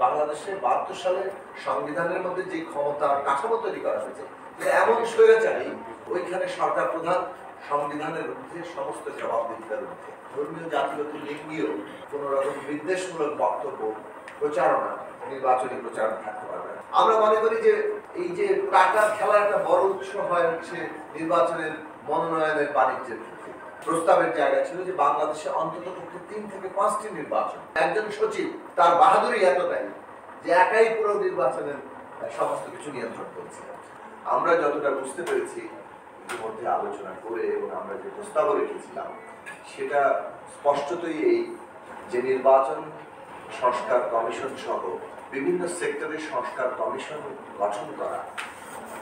বাংলাদেশে ৭২ সালে সংবিধানের মধ্যে যে ক্ষমতা কাঠামো তৈরি করা হয়েছে এমন স্বৈরাচারী ওইখানে সরকার প্রধান সংবিধানের ঊর্ধ্বে সমস্ত জবাবদিহিতার ঊর্ধ্বে ধর্মীয় জাতিগত লিঙ্গীয় কোন রকম বিদ্বেষমূলক বক্তব্য প্রচারণা নির্বাচনী প্রচারণা থাকতে পারবে না। আমরা মনে করি যে এই যে টাকার খেলার একটা বড় উৎস হয় হচ্ছে নির্বাচনের মনোনয়নের বাণিজ্যের প্রস্তাবের জায়গা ছিল যে বাংলাদেশে অন্তত ৩ থেকে ৫টি নির্বাচন। একজন সচিব তার বাহাদুরি এতটাই যে একাই পুরো নির্বাচনের সমস্ত কিছু নিয়ন্ত্রণ করছে। আমরা যতটা বুঝতে পেরেছি ইতিমধ্যে আলোচনা করে এবং আমরা যে প্রস্তাব রেখেছিলাম সেটা স্পষ্টতই এই যে নির্বাচন সংস্কার কমিশন সহ বিভিন্ন সেক্টরের সংস্কার কমিশন গঠন করা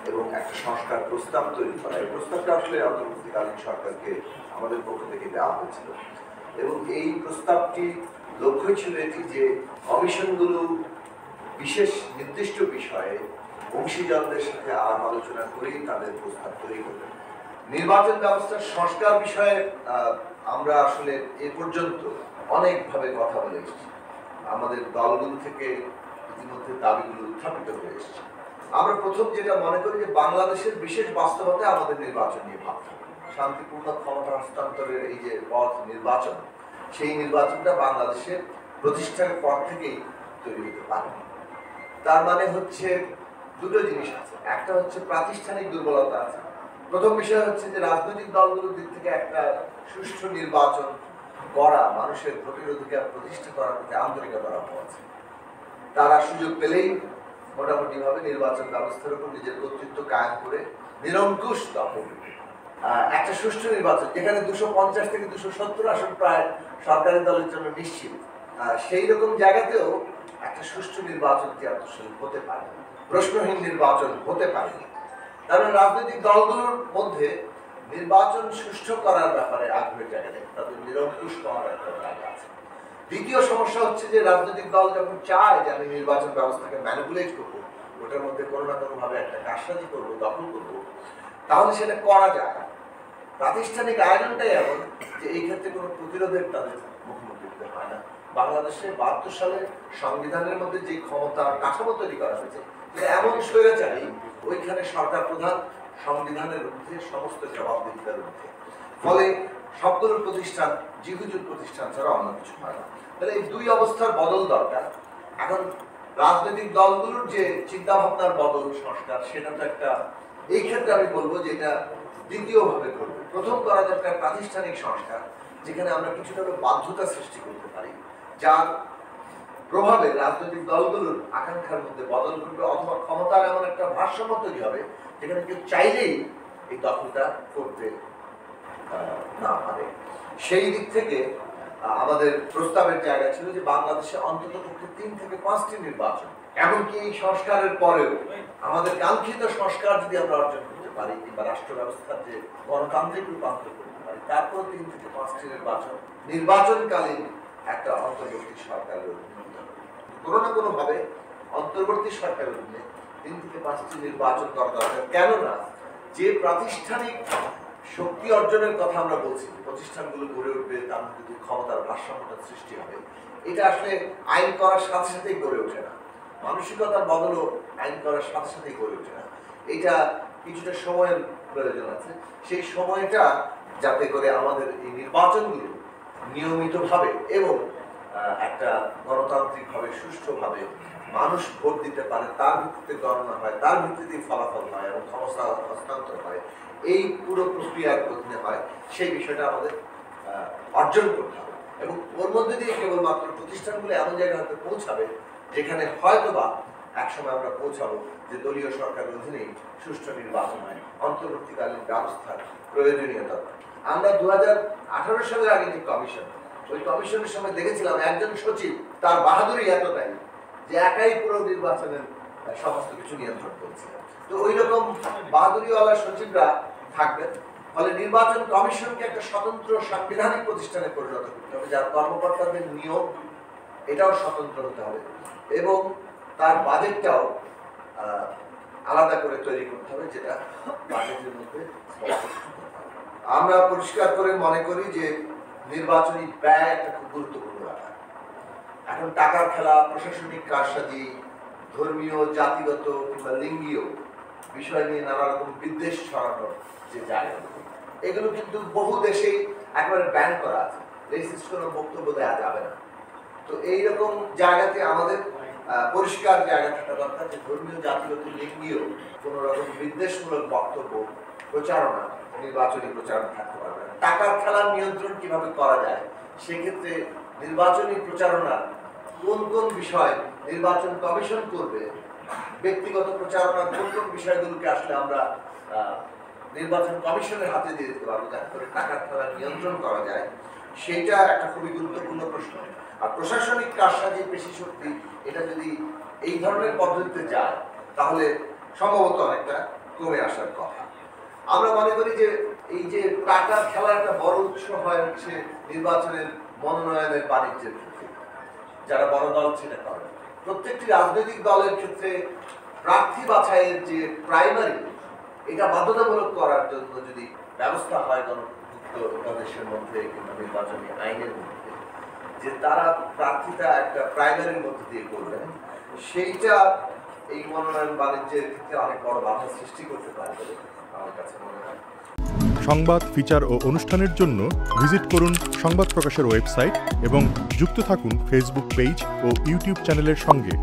এবং একটা সংস্কার প্রস্তাব তৈরি করা। এই প্রস্তাবটা আসলে অন্তর্বর্তীকালীন সরকারকে আমাদের পক্ষ থেকে দেওয়া হয়েছিল এবং এই প্রস্তাবটি লক্ষ্য ছিল এটি যে কমিশনগুলো বিশেষ নির্দিষ্ট বিষয়ে অংশীদারদের সাথে আলাপ আলোচনা করেই তাদের প্রস্তাব তৈরি করবে। নির্বাচন ব্যবস্থার সংস্কার বিষয়ে আমরা আসলে এ পর্যন্ত অনেকভাবে কথা বলে এসেছি। আমাদের দলগুলো থেকে ইতিমধ্যে দাবিগুলো উত্থাপিত হয়ে এসেছে। আমরা প্রথম যেটা মনে করি যে বাংলাদেশের বিশেষ বাস্তবতায় আমাদের নির্বাচন নিয়ে ভাবতে হবে। শান্তিপূর্ণ ক্ষমতা হস্তান্তরের এই যে পথ নির্বাচন, সেই নির্বাচনটা বাংলাদেশের প্রতিষ্ঠানের পর থেকেই তৈরি হতে পারে। তার মানে হচ্ছে দুটো জিনিস আছে। একটা হচ্ছে প্রাতিষ্ঠানিক দুর্বলতা আছে। প্রথম বিষয় হচ্ছে যে রাজনৈতিক দলগুলোর দিক থেকে একটা সুষ্ঠু নির্বাচন করা, মানুষের ভোটের অধিকার প্রতিষ্ঠা করার প্রতি আন্তরিকতার অভাব আছে। তারা সুযোগ পেলেই মোটামুটি ভাবে নির্বাচন ব্যবস্থার উপর নিজের কর্তৃত্ব কায়েম করে নিরঙ্কুশ দখল একটা সুষ্ঠু নির্বাচন যেখানে ২৫০ থেকে ২৭০ আসন প্রায় সরকারি দলের জন্য নিশ্চিত, সেই রকম জায়গাতেও একটা সুষ্ঠু নির্বাচন হতে পারে, প্রশ্নহীন নির্বাচন হতে পারে। কারণ রাজনৈতিক দলগুলোর মধ্যে নির্বাচন সুষ্ঠু করার ব্যাপারে আগ্রহের জায়গা নেই, তাদের নিরঙ্কুশ করার একটা জায়গা আছে। দ্বিতীয় সমস্যা হচ্ছে যে রাজনৈতিক দল যখন চায় যে আমি নির্বাচন ব্যবস্থাকে ম্যানিপুলেট করবো, ওটার মধ্যে কোনো না কোনো ভাবে একটা কারসাজি করবো, দখল করবো, তাহলে সেটা করা যায়। প্রাতিষ্ঠানিক আয়োজনটাই এমন যে এই ক্ষেত্রে কোনো প্রতিরোধের তাদের মুখোমুখি হতে হয় না। বাংলাদেশে ৭২ সালে সংবিধানের মধ্যে যে ক্ষমতা কাঠামো তৈরি করা হয়েছে এমন স্বৈরাচারী ওইখানে সরকার প্রধান সংবিধানের ঊর্ধ্বে সমস্ত জবাবদিহিতার ঊর্ধ্বে, ফলে সবগুলোর প্রতিষ্ঠান জিহুজুর প্রতিষ্ঠান ছাড়া অন্য কিছু হয় না। তাহলে এই দুই অবস্থার বদল দরকার। এখন রাজনৈতিক দলগুলোর যে চিন্তা ভাবনার বদল সংস্কার, সেটা তো একটা, এই ক্ষেত্রে আমি বলবো যে এটা দ্বিতীয়ভাবে করবে। প্রথম করা দরকার প্রাতিষ্ঠানিক সংস্কার, যেখানে আমরা কিছুটা বাধ্যতা সৃষ্টি করতে পারি, যার প্রভাবে রাজনৈতিক দলগুলোর আকাঙ্ক্ষার মধ্যে বদল ঘটবে, অথবা ক্ষমতার এমন একটা ভারসাম্য তৈরি হবে যেখানে কেউ চাইলেই এই দখলটা করতে না পারে। সেই দিক থেকে আমাদের প্রস্তাবের জায়গা ছিল যে বাংলাদেশে অন্তত ৩ থেকে ৫টি নির্বাচন, এমনকি এই সংস্কারের পরেও আমাদের কাঙ্ক্ষিত সংস্কার যদি আমরা অর্জন করতে পারি কিংবা রাষ্ট্র ব্যবস্থার যে গণতান্ত্রিক রূপান্তর করতে পারি, তারপর ৩ থেকে 5টি নির্বাচনকালীন একটা অন্তর্বর্তী সরকারের অধীনে কোনো না কোনো ভাবে অন্তর্বর্তী সরকারের অধীনে ৩ থেকে 5টি নির্বাচন করা দরকার। কেননা যে প্রাতিষ্ঠানিক শক্তি অর্জনের কথা আমরা বলছি, প্রতিষ্ঠানগুলো গড়ে উঠবে, তার মধ্যে ক্ষমতার ভারসাম্যতা সৃষ্টি হবে, এটা আসলে আইন করার সাথে সাথেই গড়ে ওঠে না। মানসিকতার বদলও আইন করার সাথে সাথেই গড়ে ওঠে না। এটা কিছুটা সময়ের প্রয়োজন আছে। সেই সময়টা যাতে করে আমাদের এই নির্বাচনগুলো নিয়মিতভাবে এবং একটা গণতান্ত্রিকভাবে সুষ্ঠুভাবে মানুষ ভোট দিতে পারে, তার ভিত্তিতে গণনা হয়, তার ভিত্তিতে ফলাফল হয় এবং ক্ষমতা হস্তান্তর হয়, এই পুরো প্রক্রিয়ার অধীনে হয়, সেই বিষয়টা আমাদের অর্জন করতে হবে। এবং ওর মধ্যে দিয়ে কেবলমাত্র প্রতিষ্ঠানগুলো এমন জায়গায় হয়তো পৌঁছাবে যেখানে হয়তোবা একসময় আমরা পৌঁছাবো যে দলীয় সরকারের অধীনেই সুষ্ঠু নির্বাচন হয়, অন্তর্বর্তীকালীন ব্যবস্থার প্রয়োজনীয়তা। আমরা 2018 সালের আগে যে কমিশন, ওই কমিশনের সময় দেখেছিলাম একজন সচিব তার বাহাদুরি এতটাই যে একাই পুরো নির্বাচনের সমস্ত কিছু নিয়ন্ত্রণ করছে। তো ওই রকম বাহাদুরিওয়ালা সচিবরা থাকবেন, ফলে নির্বাচন কমিশনকে একটা স্বতন্ত্র সাংবিধানিক প্রতিষ্ঠানে পরিণত করতে হবে, যার কর্মকর্তাদের নিয়োগ এটাও স্বতন্ত্র হতে হবে এবং তার বাজেটটাও আলাদা করে তৈরি করতে হবে, যেটা বাজেটের মধ্যে আমরা পরিষ্কার করে মনে করি যে নির্বাচনী ব্যয় একটা খুব গুরুত্বপূর্ণ ব্যাপার। এখন টাকার খেলা, প্রশাসনিক কারসাজি, ধর্মীয়, জাতিগত কিংবা লিঙ্গীয় বিষয় নিয়ে নানা রকম বিদ্বেষ ছড়ানোর যে জায়গা, এগুলো কিন্তু বহু দেশেই একেবারে ব্যান করা আছে। রেসিস্ট কোনো বক্তব্য দেওয়া যাবে না। তো এইরকম জায়গাতে আমাদের পরিষ্কার জায়গা থাকা দরকার যে ধর্মীয়, জাতিগত, লিঙ্গীয় কোনো রকম বিদ্বেষমূলক বক্তব্য, প্রচারণা, নির্বাচনী প্রচারণা থাকতে পারবে না। টাকার খেলার নিয়ন্ত্রণ কিভাবে করা যায়, সেক্ষেত্রে নির্বাচনী প্রচারণার কোন কোন বিষয় নির্বাচন কমিশন করবে, ব্যক্তিগত প্রচারণার কোন কোন বিষয়গুলোকে আসলে আমরা নির্বাচন কমিশনের হাতে দিয়ে দিতে পারবো, যাতে করে টাকার খেলা নিয়ন্ত্রণ করা যায়, সেইটা একটা খুবই গুরুত্বপূর্ণ প্রশ্ন। আর প্রশাসনিক কারসাজি, পেশি শক্তি, এটা যদি এই ধরনের পদ্ধতিতে যায় তাহলে সম্ভবত অনেকটা কমে আসার কথা। আমরা মনে করি যে এই যে টাকার খেলার একটা বড় উৎস হয় হচ্ছে নির্বাচনের মনোনয়নের বাণিজ্যের ক্ষেত্রে, যারা বড় দল সেটা করে। প্রত্যেকটি রাজনৈতিক দলের ক্ষেত্রে প্রার্থী বাছাইয়ের যে প্রাইমারি, এটা বাধ্যতামূলক করার জন্য যদি ব্যবস্থা হয় গণভুক্ত দেশের মধ্যে কিংবা নির্বাচনী আইনের মধ্যে, যে তারা প্রার্থীটা একটা প্রাইমারির মধ্যে দিয়ে করবেন, সেইটা এই মনোনয়ন বাণিজ্যের ক্ষেত্রে অনেক বড় বাধা সৃষ্টি করতে পারে বলে আমার কাছে মনে হয়। সংবাদ, ফিচার ও অনুষ্ঠানের জন্য ভিজিট করুন সংবাদ প্রকাশের ওয়েবসাইট এবং যুক্ত থাকুন ফেসবুক পেজ ও ইউটিউব চ্যানেলের সঙ্গে।